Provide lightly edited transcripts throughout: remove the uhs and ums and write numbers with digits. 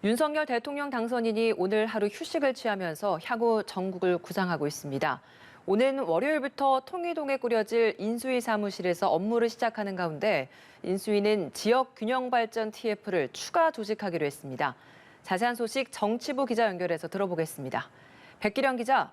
윤석열 대통령 당선인이 오늘 하루 휴식을 취하면서 향후 정국을 구상하고 있습니다. 오는 월요일부터 통이동에 꾸려질 인수위 사무실에서 업무를 시작하는 가운데 인수위는 지역균형발전 TF를 추가 조직하기로 했습니다. 자세한 소식 정치부 기자 연결해서 들어보겠습니다. 백기령 기자.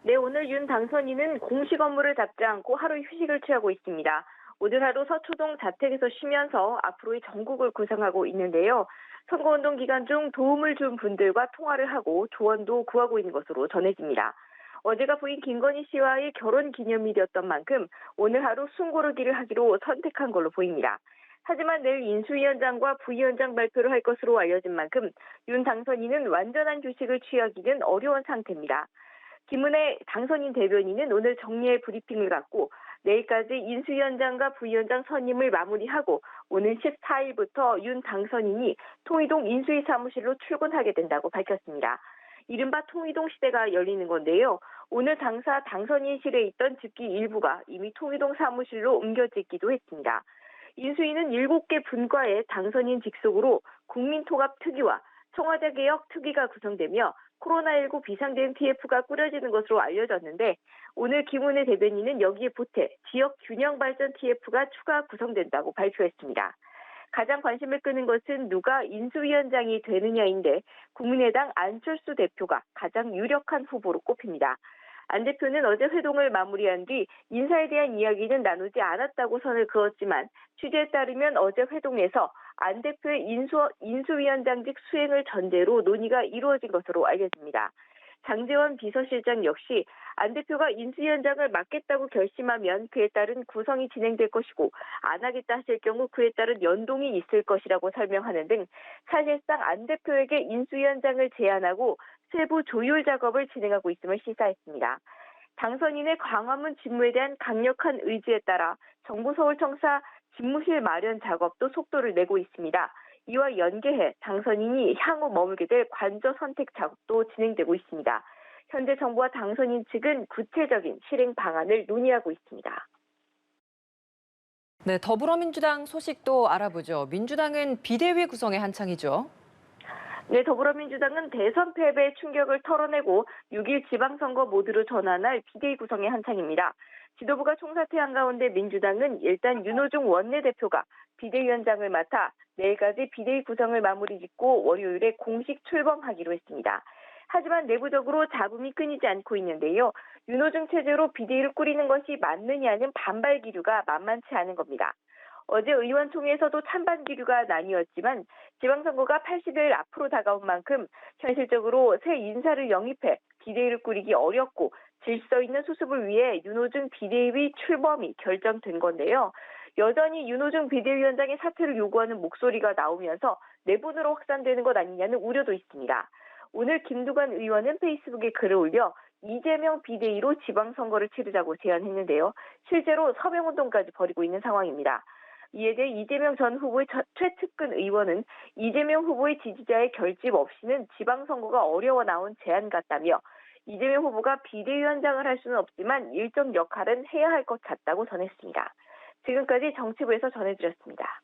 네, 오늘 윤 당선인은 공식 업무를 잡지 않고 하루 휴식을 취하고 있습니다. 오늘 하루 서초동 자택에서 쉬면서 앞으로의 정국을 구상하고 있는데요. 선거운동 기간 중 도움을 준 분들과 통화를 하고 조언도 구하고 있는 것으로 전해집니다. 어제가 부인 김건희 씨와의 결혼 기념일이었던 만큼 오늘 하루 숨고르기를 하기로 선택한 걸로 보입니다. 하지만 내일 인수위원장과 부위원장 발표를 할 것으로 알려진 만큼 윤 당선인은 완전한 휴식을 취하기는 어려운 상태입니다. 김은혜 당선인 대변인은 오늘 정례 브리핑을 갖고 내일까지 인수위원장과 부위원장 선임을 마무리하고 오는 14일부터 윤 당선인이 통이동 인수위 사무실로 출근하게 된다고 밝혔습니다. 이른바 통이동 시대가 열리는 건데요. 오늘 당사 당선인실에 있던 집기 일부가 이미 통이동 사무실로 옮겨지기도 했습니다. 인수위는 7개 분과의 당선인 직속으로 국민통합특위와 청와대개혁특위가 구성되며 코로나19 비상대응 TF가 꾸려지는 것으로 알려졌는데 오늘 김은혜 대변인은 여기에 보태 지역균형발전 TF가 추가 구성된다고 발표했습니다. 가장 관심을 끄는 것은 누가 인수위원장이 되느냐인데 국민의당 안철수 대표가 가장 유력한 후보로 꼽힙니다. 안 대표는 어제 회동을 마무리한 뒤 인사에 대한 이야기는 나누지 않았다고 선을 그었지만 취재에 따르면 어제 회동에서 안 대표의 인수위원장직 수행을 전제로 논의가 이루어진 것으로 알려집니다. 장제원 비서실장 역시 안 대표가 인수위원장을 맡겠다고 결심하면 그에 따른 구성이 진행될 것이고 안 하겠다 하실 경우 그에 따른 연동이 있을 것이라고 설명하는 등 사실상 안 대표에게 인수위원장을 제안하고 세부 조율 작업을 진행하고 있음을 시사했습니다. 당선인의 광화문 집무에 대한 강력한 의지에 따라 정부 서울청사 집무실 마련 작업도 속도를 내고 있습니다. 이와 연계해 당선인이 향후 머물게 될 관저 선택 작업도 진행되고 있습니다. 현재 정부와 당선인 측은 구체적인 실행 방안을 논의하고 있습니다. 네, 더불어민주당 소식도 알아보죠. 민주당은 비대위 구성에 한창이죠. 네, 더불어민주당은 대선 패배의 충격을 털어내고 6일 지방선거 모드로 전환할 비대위 구성에 한창입니다. 지도부가 총사퇴한 가운데 민주당은 일단 윤호중 원내대표가 비대위원장을 맡아 내일까지 비대위 구성을 마무리 짓고 월요일에 공식 출범하기로 했습니다. 하지만 내부적으로 잡음이 끊이지 않고 있는데요. 윤호중 체제로 비대위를 꾸리는 것이 맞느냐는 반발 기류가 만만치 않은 겁니다. 어제 의원총회에서도 찬반 기류가 나뉘었지만 지방선거가 80일 앞으로 다가온 만큼 현실적으로 새 인사를 영입해 비대위를 꾸리기 어렵고 질서 있는 수습을 위해 윤호중 비대위 출범이 결정된 건데요. 여전히 윤호중 비대위원장의 사퇴를 요구하는 목소리가 나오면서 내분으로 확산되는 것 아니냐는 우려도 있습니다. 오늘 김두관 의원은 페이스북에 글을 올려 이재명 비대위로 지방선거를 치르자고 제안했는데요. 실제로 서명운동까지 벌이고 있는 상황입니다. 이에 대해 이재명 전 후보의 최측근 의원은 이재명 후보의 지지자의 결집 없이는 지방선거가 어려워 나온 제안 같다며 이재명 후보가 비대위원장을 할 수는 없지만 일정 역할은 해야 할 것 같다고 전했습니다. 지금까지 정치부에서 전해드렸습니다.